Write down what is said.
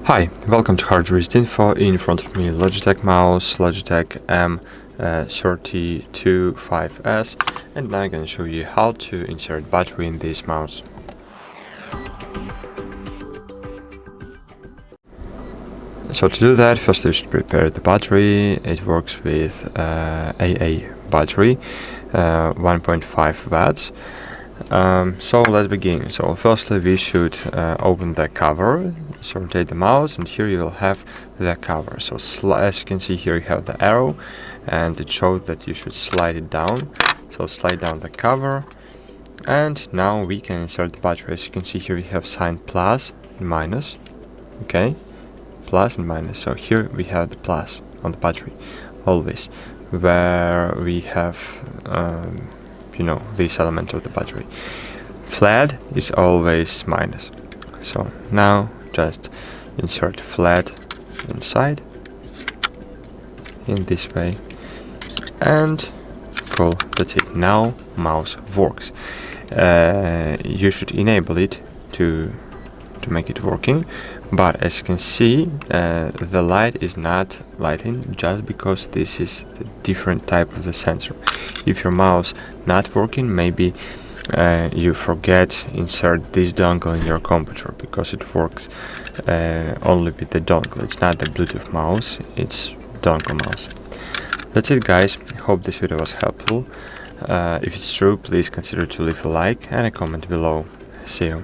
Hi, welcome to HardReset.Info. In front of me, Logitech mouse, Logitech M325s, and now I'm going to show you how to insert battery in this mouse. So to do that, first you should prepare the battery. It works with AA battery, 1.5 watts. So let's begin. So firstly we should open the cover. So rotate the mouse, and here you will have the cover. So as you can see here, you have the arrow, and it shows that you should slide it down. So slide down the cover, and now we can insert the battery. As you can see here, we have sign plus and minus. Okay, plus and minus. So here we have the plus on the battery, always, where we have this element of the battery. Flat is always minus. So now just insert flat inside in this way, and cool, that's it. Now mouse works. You should enable it to make it working, but as you can see, the light is not lighting just because this is a different type of the sensor. If your mouse not working, maybe you forget insert this dongle in your computer, because it works only with the dongle. It's not the Bluetooth mouse, it's dongle mouse. That's it, guys. I hope this video was helpful. If it's true, please consider to leave a like and a comment below. See you.